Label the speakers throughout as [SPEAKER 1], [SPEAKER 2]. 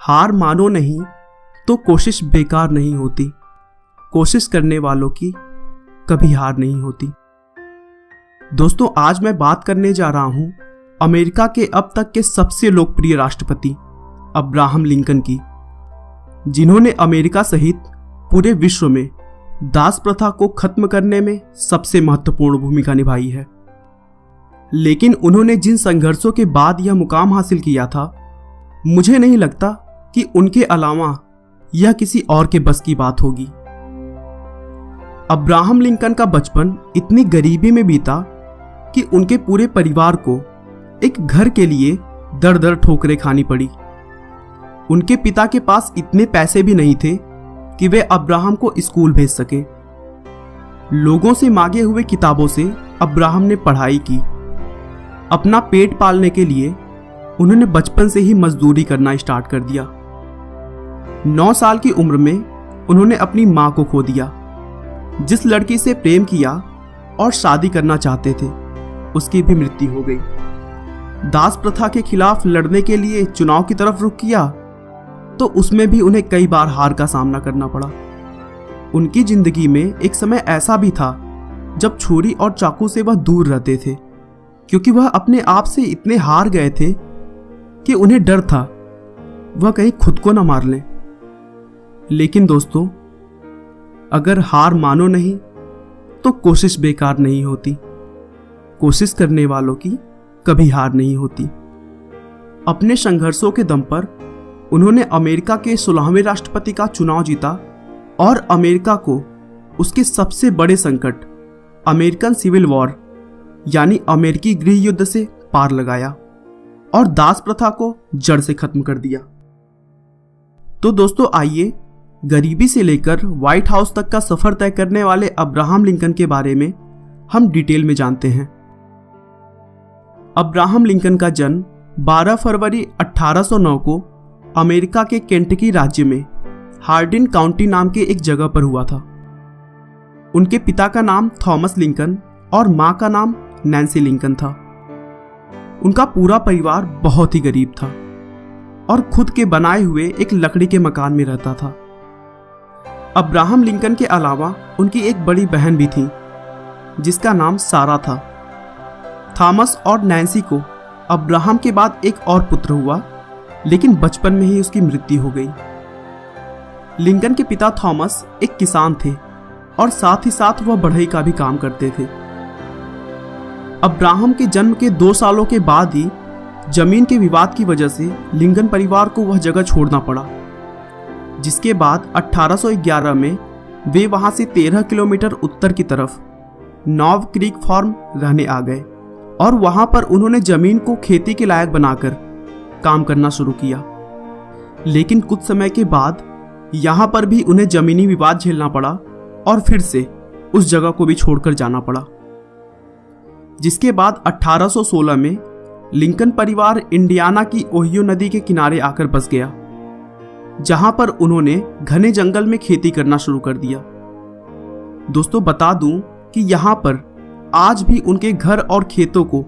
[SPEAKER 1] हार मानो नहीं तो कोशिश बेकार नहीं होती। कोशिश करने वालों की कभी हार नहीं होती। दोस्तों, आज मैं बात करने जा रहा हूं अमेरिका के अब तक के सबसे लोकप्रिय राष्ट्रपति अब्राहम लिंकन की, जिन्होंने अमेरिका सहित पूरे विश्व में दास प्रथा को खत्म करने में सबसे महत्वपूर्ण भूमिका निभाई है। लेकिन उन्होंने जिन संघर्षों के बाद यह मुकाम हासिल किया था, मुझे नहीं लगता कि उनके अलावा यह किसी और के बस की बात होगी। अब्राहम लिंकन का बचपन इतनी गरीबी में बीता कि उनके पूरे परिवार को एक घर के लिए दर दर ठोकरें खानी पड़ी। उनके पिता के पास इतने पैसे भी नहीं थे कि वे अब्राहम को स्कूल भेज सके। लोगों से मांगे हुए किताबों से अब्राहम ने पढ़ाई की। अपना पेट पालने के लिए उन्होंने बचपन से ही मजदूरी करना स्टार्ट कर दिया। 9 साल की उम्र में उन्होंने अपनी मां को खो दिया। जिस लड़की से प्रेम किया और शादी करना चाहते थे, उसकी भी मृत्यु हो गई। दास प्रथा के खिलाफ लड़ने के लिए चुनाव की तरफ रुख किया तो उसमें भी उन्हें कई बार हार का सामना करना पड़ा। उनकी जिंदगी में एक समय ऐसा भी था जब छुरी और चाकू से वह दूर रहते थे, क्योंकि वह अपने आप से इतने हार गए थे कि उन्हें डर था वह कहीं खुद को न मार लें। लेकिन दोस्तों, अगर हार मानो नहीं तो कोशिश बेकार नहीं होती। कोशिश करने वालों की कभी हार नहीं होती। अपने संघर्षों के दम पर उन्होंने अमेरिका के 16वें राष्ट्रपति का चुनाव जीता और अमेरिका को उसके सबसे बड़े संकट अमेरिकन सिविल वॉर यानी अमेरिकी गृह युद्ध से पार लगाया और दास प्रथा को जड़ से खत्म कर दिया। तो दोस्तों, आइए गरीबी से लेकर व्हाइट हाउस तक का सफर तय करने वाले अब्राहम लिंकन के बारे में हम डिटेल में जानते हैं। अब्राहम लिंकन का जन्म 12 फरवरी 1809 को अमेरिका के केंटकी राज्य में हार्डिन काउंटी नाम के एक जगह पर हुआ था। उनके पिता का नाम थॉमस लिंकन और मां का नाम नैन्सी लिंकन था। उनका पूरा परिवार बहुत ही गरीब था और खुद के बनाए हुए एक लकड़ी के मकान में रहता था। अब्राहम लिंकन के अलावा उनकी एक बड़ी बहन भी थी जिसका नाम सारा था। थॉमस और नैन्सी को अब्राहम के बाद एक और पुत्र हुआ, लेकिन बचपन में ही उसकी मृत्यु हो गई। लिंकन के पिता थॉमस एक किसान थे और साथ ही साथ वह बढ़ई का भी काम करते थे। अब्राहम के जन्म के 2 सालों के बाद ही जमीन के विवाद की वजह से लिंकन परिवार को वह जगह छोड़ना पड़ा, जिसके बाद 1811 में वे वहां से 13 किलोमीटर उत्तर की तरफ नॉव क्रीक फार्म रहने आ गए और वहां पर उन्होंने जमीन को खेती के लायक बनाकर काम करना शुरू किया। लेकिन कुछ समय के बाद यहां पर भी उन्हें जमीनी विवाद झेलना पड़ा और फिर से उस जगह को भी छोड़कर जाना पड़ा, जिसके बाद 1816 में लिंकन परिवार इंडियाना की ओहियो नदी के किनारे आकर बस गया, जहां पर उन्होंने घने जंगल में खेती करना शुरू कर दिया। दोस्तों, बता दूं कि यहां पर आज भी उनके घर और खेतों को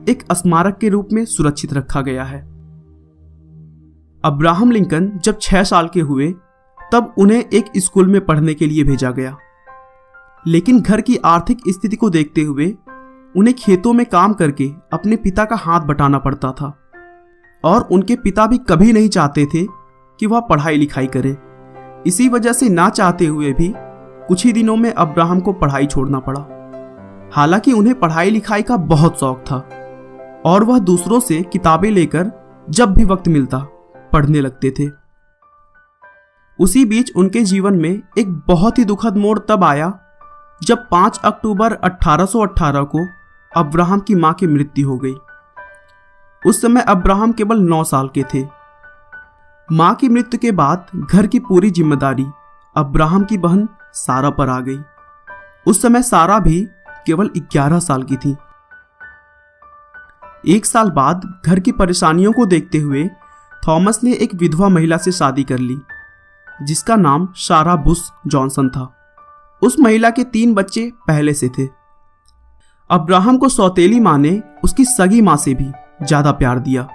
[SPEAKER 1] एक स्मारक के रूप में सुरक्षित रखा गया है। अब्राहम लिंकन जब 6 साल के हुए तब उन्हें एक स्कूल में पढ़ने के लिए भेजा गया, लेकिन घर की आर्थिक स्थिति को देखते हुए उन्हें खेतों में काम करके अपने पिता का हाथ बटाना पड़ता था और उनके पिता भी कभी नहीं चाहते थे कि वह पढ़ाई लिखाई करे। इसी वजह से ना चाहते हुए भी कुछ ही दिनों में अब्राहम को पढ़ाई छोड़ना पड़ा। हालांकि उन्हें पढ़ाई लिखाई का बहुत शौक था और वह दूसरों से किताबें लेकर जब भी वक्त मिलता पढ़ने लगते थे। उसी बीच उनके जीवन में एक बहुत ही दुखद मोड़ तब आया जब 5 अक्टूबर 1818 को अब्राहम की मां की मृत्यु हो गई। उस समय अब्राहम केवल 9 साल के थे। मां की मृत्यु के बाद घर की पूरी जिम्मेदारी अब्राहम की बहन सारा पर आ गई। उस समय सारा भी केवल 11 साल की थी। 1 साल बाद घर की परेशानियों को देखते हुए थॉमस ने एक विधवा महिला से शादी कर ली, जिसका नाम सारा बुश जॉनसन था। उस महिला के 3 बच्चे पहले से थे। अब्राहम को सौतेली मां ने उसकी सगी मां से भी ज्यादा प्यार दिया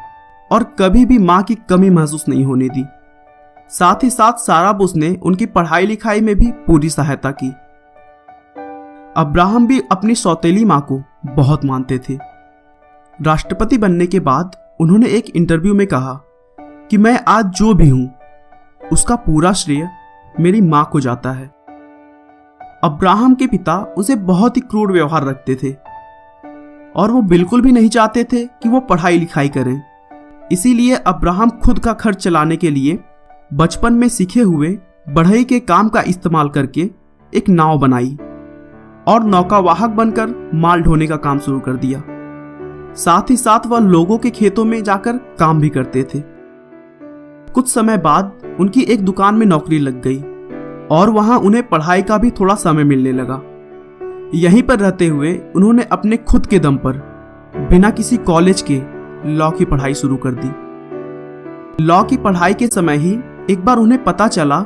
[SPEAKER 1] और कभी भी मां की कमी महसूस नहीं होने दी। साथ ही साथ सारा बुश ने उनकी पढ़ाई लिखाई में भी पूरी सहायता की। अब्राहम भी अपनी सौतेली मां को बहुत मानते थे। राष्ट्रपति बनने के बाद उन्होंने एक इंटरव्यू में कहा कि मैं आज जो भी हूं उसका पूरा श्रेय मेरी मां को जाता है। अब्राहम के पिता उसे बहुत ही क्रूर व्यवहार रखते थे और वो बिल्कुल भी नहीं चाहते थे कि वो पढ़ाई लिखाई करें। इसीलिए अब्राहम खुद का खर्च चलाने के लिए बचपन में सीखे हुए बढ़ई के काम का इस्तेमाल करके एक नाव बनाई और नौकावाहक बनकर माल ढोने का काम शुरू कर दिया। साथ ही साथ वह लोगों के खेतों में जाकर काम भी करते थे। कुछ समय बाद उनकी एक दुकान में नौकरी लग गई और वहां उन्हें पढ़ाई का भी थोड़ा समय मिलने लगा। यहीं पर रहते हुए उन्होंने अपने खुद के दम पर बिना किसी कॉलेज के लॉ की पढ़ाई शुरू कर दी। लॉ की पढ़ाई के समय ही एक बार उन्हें पता चला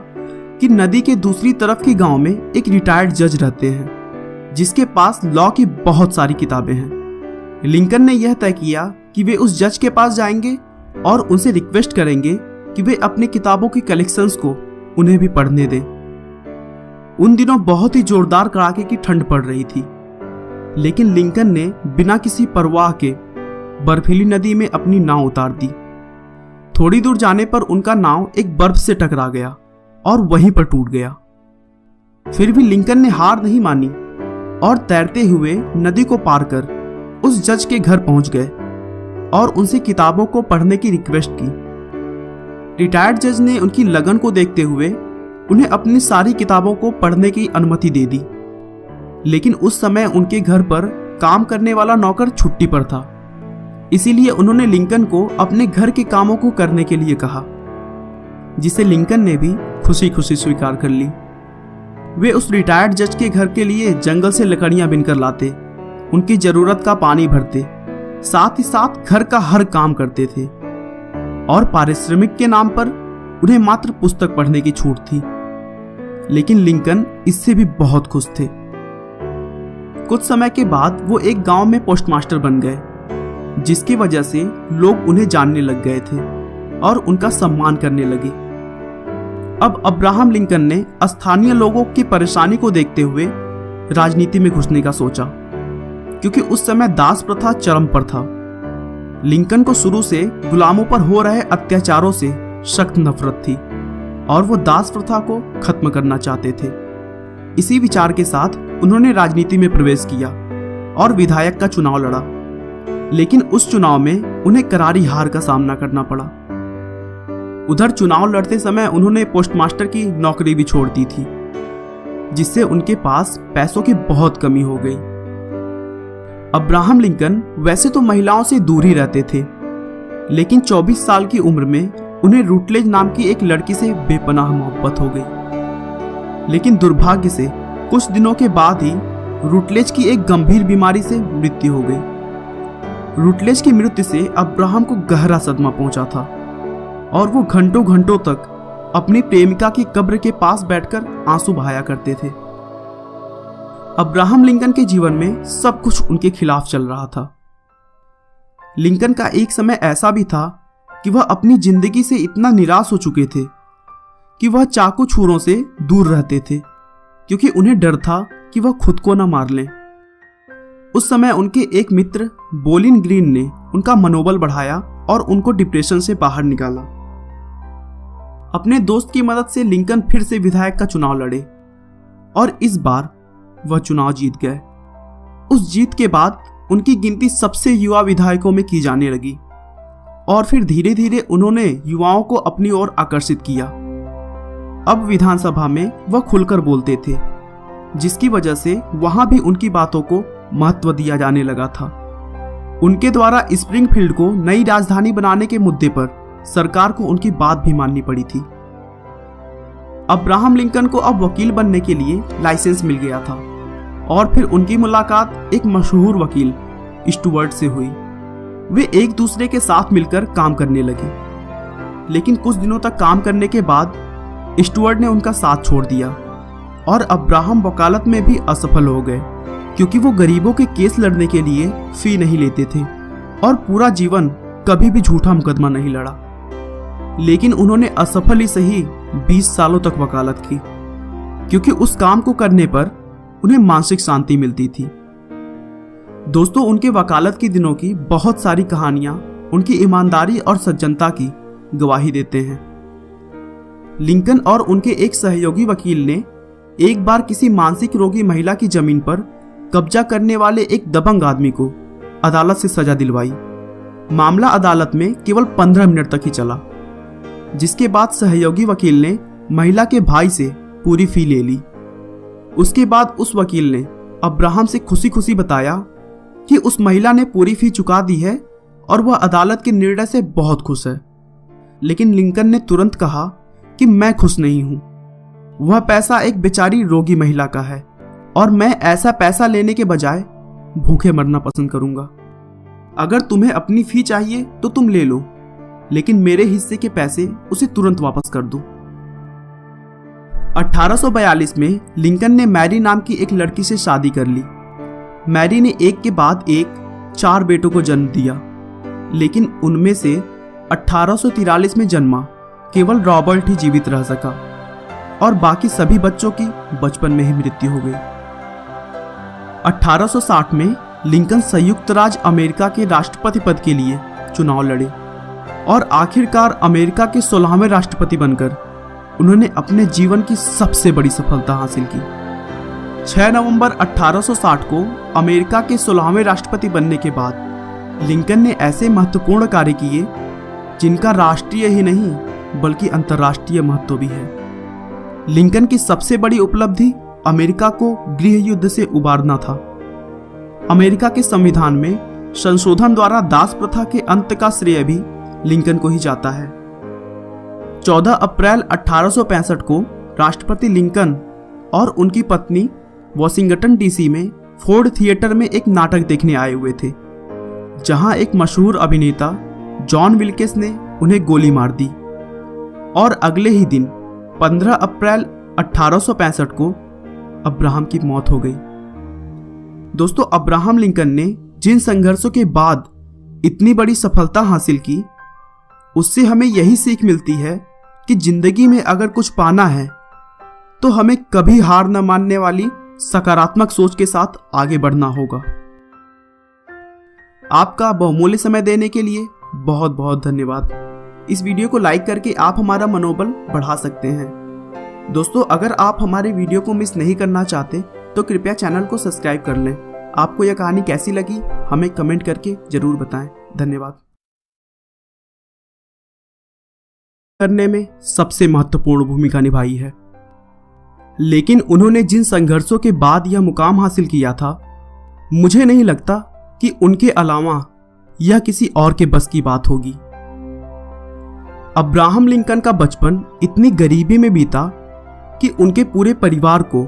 [SPEAKER 1] कि नदी के दूसरी तरफ के गांव में एक रिटायर्ड जज रहते हैं जिसके पास लॉ की बहुत सारी किताबें हैं। लिंकन ने यह तय किया कि वे उस जज के पास जाएंगे और उनसे रिक्वेस्ट करेंगे कि वे अपनी किताबों की कलेक्शंस को उन्हें भी पढ़ने दें। उन दिनों बहुत ही जोरदार कड़ाके की ठंड पड़ रही थी, लेकिन लिंकन ने बिना किसी परवाह के बर्फीली नदी में अपनी नाव उतार दी। थोड़ी दूर जाने पर उनका नाव एक बर्फ से टकरा गया और वहीं पर टूट गया। फिर भी लिंकन ने हार नहीं मानी और तैरते हुए नदी को पार कर उस जज के घर पहुंच गए और उनसे किताबों को पढ़ने की रिक्वेस्ट की। रिटायर्ड जज ने उनकी लगन को देखते हुए उन्हें अपनी सारी किताबों को पढ़ने की अनुमति दे दी, लेकिन उस समय उनके घर पर काम करने वाला नौकर छुट्टी पर था। इसीलिए उन्होंने लिंकन को अपने घर के कामों को करने के लिए कहा, जिसे लिंकन ने भी खुशी खुशी स्वीकार कर ली। वे उस रिटायर्ड जज के घर के लिए जंगल से लकड़ियां बिनकर लाते, उनकी जरूरत का पानी भरते, साथ ही साथ घर का हर काम करते थे और पारिश्रमिक के नाम पर उन्हें मात्र पुस्तक पढ़ने की छूट थी। लेकिन लिंकन इससे भी बहुत खुश थे। कुछ समय के बाद वो एक गांव में पोस्टमास्टर बन गए, जिसकी वजह से लोग उन्हें जानने लग गए थे और उनका सम्मान करने लगे। अब अब्राहम लिंकन ने स्थानीय लोगों की परेशानी को देखते हुए राजनीति में घुसने का सोचा, क्योंकि उस समय दास प्रथा चरम पर था। लिंकन को शुरू से गुलामों पर हो रहे अत्याचारों से सख्त नफरत थी और वो दास प्रथा को खत्म करना चाहते थे। इसी विचार के साथ उन्होंने राजनीति में प्रवेश किया और विधायक का चुनाव लड़ा, लेकिन उस चुनाव में उन्हें करारी हार का सामना करना पड़ा। उधर चुनाव लड़ते समय उन्होंने पोस्टमास्टर की नौकरी भी छोड़ दी थी, जिससे उनके पास पैसों की बहुत कमी हो गई। अब्राहम लिंकन वैसे तो महिलाओं से दूर ही रहते थे, लेकिन 24 साल की उम्र में उन्हें रूटलेज नाम की एक लड़की से बेपनाह मोहब्बत हो गई। लेकिन दुर्भाग्य से कुछ दिनों के बाद ही रूटलेज की एक गंभीर बीमारी से मृत्यु हो गई। रूटलेज की मृत्यु से अब्राहम को गहरा सदमा पहुंचा था और वो घंटों घंटों तक अपनी प्रेमिका की कब्र के पास बैठकर आंसू बहाया करते थे। अब्राहम लिंकन के जीवन में सब कुछ उनके खिलाफ चल रहा था। लिंकन का एक समय ऐसा भी था कि वह अपनी जिंदगी से इतना निराश हो चुके थे कि वह चाकू छुरों से दूर रहते थे, क्योंकि उन्हें डर था कि वह खुद को न मार लें। उस समय उनके एक मित्र बोलिन ग्रीन ने उनका मनोबल बढ़ाया और उनको डिप्रेशन से बाहर निकाला। अपने दोस्त की मदद से लिंकन फिर से विधायक का चुनाव लड़े और इस बार वह चुनाव जीत गए। उस जीत के बाद उनकी गिनती सबसे युवा विधायकों में की जाने लगी और फिर धीरे धीरे उन्होंने युवाओं को अपनी ओर आकर्षित किया। अब विधानसभा में वह खुलकर बोलते थे, जिसकी वजह से वहां भी उनकी बातों को महत्व दिया जाने लगा था। उनके द्वारा स्प्रिंगफील्ड को नई राजधानी बनाने के मुद्दे पर सरकार को उनकी बात भी माननी पड़ी थी। अब्राहम लिंकन को अब वकील बनने के लिए लाइसेंस मिल गया था और फिर उनकी मुलाकात एक मशहूर वकील स्टुअर्ट से हुई। वे एक दूसरे के साथ मिलकर काम करने लगे, लेकिन कुछ दिनों तक काम करने के बाद स्टुअर्ट ने उनका साथ छोड़ दिया और अब्राहम वकालत में भी असफल हो गए, क्योंकि वो गरीबों के केस लड़ने के लिए फी नहीं लेते थे और पूरा जीवन कभी भी झूठा मुकदमा नहीं लड़ा। लेकिन उन्होंने असफल ही सही 20 सालों तक वकालत की, क्योंकि उस काम को करने पर उन्हें मानसिक शांति मिलती थी। दोस्तों, उनके वकालत के दिनों की बहुत सारी कहानियां उनकी ईमानदारी और सज्जनता की गवाही देते हैं। लिंकन और उनके एक सहयोगी वकील ने एक बार किसी मानसिक रोगी महिला की जमीन पर कब्जा करने वाले एक दबंग आदमी को अदालत से सजा दिलवाई। मामला अदालत में केवल 15 मिनट तक ही चला, जिसके बाद सहयोगी वकील ने महिला के भाई से पूरी फी ले ली। उसके बाद उस वकील ने अब्राहम से खुशी खुशी बताया कि उस महिला ने पूरी फी चुका दी है और वह अदालत के निर्णय से बहुत खुश है। लेकिन लिंकन ने तुरंत कहा कि मैं खुश नहीं हूं, वह पैसा एक बेचारी रोगी महिला का है और मैं ऐसा पैसा लेने के बजाय भूखे मरना पसंद करूंगा। अगर तुम्हें अपनी फी चाहिए तो तुम ले लो, लेकिन मेरे हिस्से के पैसे उसे तुरंत वापस कर दो। 1842 में लिंकन ने मैरी नाम की एक लड़की से शादी कर ली। मैरी ने एक के बाद एक 4 बेटों को जन्म दिया, लेकिन उनमें से 1843 में जन्मा केवल रॉबर्ट ही जीवित रह सका और बाकी सभी बच्चों की बचपन में ही मृत्यु हो गई। 1860 में लिंकन संयुक्त राज्य अमेरिका के राष्ट्रपति पद के लिए चुनाव लड़े और आखिरकार अमेरिका के 16वें राष्ट्रपति बनकर उन्होंने अपने जीवन की सबसे बड़ी सफलता हासिल की। 6 नवंबर 1860 को अमेरिका के 16वें राष्ट्रपति बनने के बाद लिंकन ने ऐसे महत्वपूर्ण कार्य किए जिनका राष्ट्रीय ही नहीं बल्कि अंतर्राष्ट्रीय महत्व भी है। लिंकन की सबसे बड़ी उपलब्धि अमेरिका को गृह युद्ध से उबारना था। अमेरिका के संविधान में संशोधन द्वारा दास प्रथा के अंत का श्रेय भी लिंकन को ही जाता है। 14 अप्रैल 1865 को राष्ट्रपति लिंकन और उनकी पत्नी वॉशिंगटन डीसी में फोर्ड थिएटर में एक नाटक देखने आए हुए थे, जहां एक मशहूर अभिनेता जॉन विल्केस ने उन्हें गोली मार दी और अगले ही दिन 15 अप्रैल 1865 को अब्राहम की मौत हो गई। दोस्तों, अब्राहम लिंकन ने जिन संघर्षों के बाद इतनी बड़ी सफलता हासिल की, उससे हमें यही सीख मिलती है कि जिंदगी में अगर कुछ पाना है तो हमें कभी हार न मानने वाली सकारात्मक सोच के साथ आगे बढ़ना होगा। आपका बहुमूल्य समय देने के लिए बहुत बहुत धन्यवाद। इस वीडियो को लाइक करके आप हमारा मनोबल बढ़ा सकते हैं। दोस्तों, अगर आप हमारे वीडियो को मिस नहीं करना चाहते तो कृपया चैनल को सब्सक्राइब कर लें। आपको यह कहानी कैसी लगी हमें कमेंट करके जरूर बताएं। धन्यवाद। करने में सबसे महत्वपूर्ण भूमिका निभाई है, लेकिन उन्होंने जिन संघर्षों के बाद यह मुकाम हासिल किया था, मुझे नहीं लगता कि उनके अलावा यह किसी और के बस की बात होगी। अब्राहम लिंकन का बचपन इतनी गरीबी में बीता कि उनके पूरे परिवार को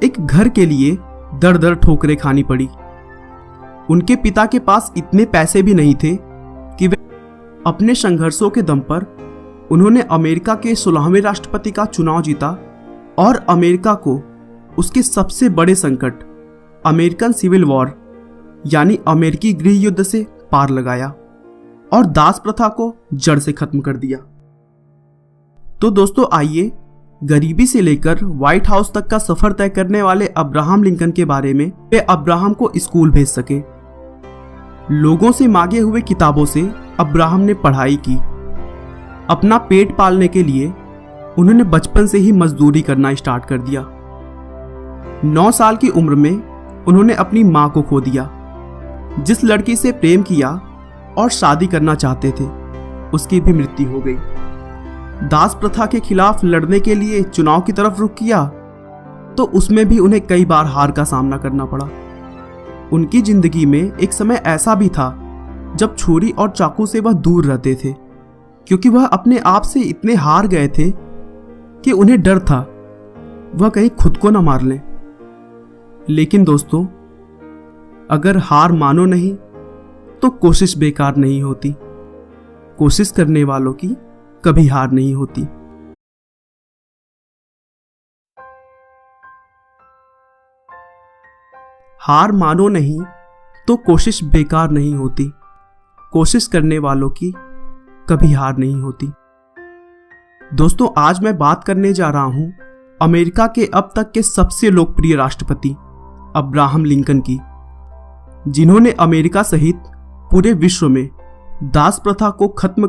[SPEAKER 1] एक घर के लिए दर दर ठोकरें खानी पड़ी। उनके पिता के पास इतने पैसे भी नहीं थे कि वे अपने संघर्षों के दम पर उन्होंने अमेरिका के 16वें राष्ट्रपति का चुनाव जीता और अमेरिका को उसके सबसे बड़े संकट अमेरिकन सिविल वॉर यानी अमेरिकी गृह युद्ध से पार लगाया और दास प्रथा को जड़ से खत्म कर दिया। तो दोस्तों, आइए गरीबी से लेकर व्हाइट हाउस तक का सफर तय करने वाले अब्राहम लिंकन के बारे में वे अब्राहम को स्कूल भेज सके। लोगों से मांगे हुए किताबों से अब्राहम ने पढ़ाई की। अपना पेट पालने के लिए उन्होंने बचपन से ही मजदूरी करना स्टार्ट कर दिया। 9 साल की उम्र में उन्होंने अपनी मां को खो दिया। जिस लड़की से प्रेम किया और शादी करना चाहते थे, उसकी भी मृत्यु हो गई। दास प्रथा के खिलाफ लड़ने के लिए चुनाव की तरफ रुख किया तो उसमें भी उन्हें कई बार हार का सामना करना पड़ा। उनकी जिंदगी में एक समय ऐसा भी था जब छुरी और चाकू से वह दूर रहते थे, क्योंकि वह अपने आप से इतने हार गए थे कि उन्हें डर था वह कहीं खुद को न मार लें। लेकिन दोस्तों, अगर हार मानो नहीं तो कोशिश बेकार नहीं होती। कोशिश करने वालों की कभी हार नहीं होती। हार मानो नहीं तो कोशिश बेकार नहीं होती। कोशिश करने वालों की कभी हार नहीं होती। दोस्तों, आज मैं बात करने जा रहा हूं अमेरिका के अब तक के सबसे लोकप्रिय राष्ट्रपति अब्राहम लिंकन की, जिन्होंने अमेरिका सहित पूरे विश्व में दास प्रथा को खत्म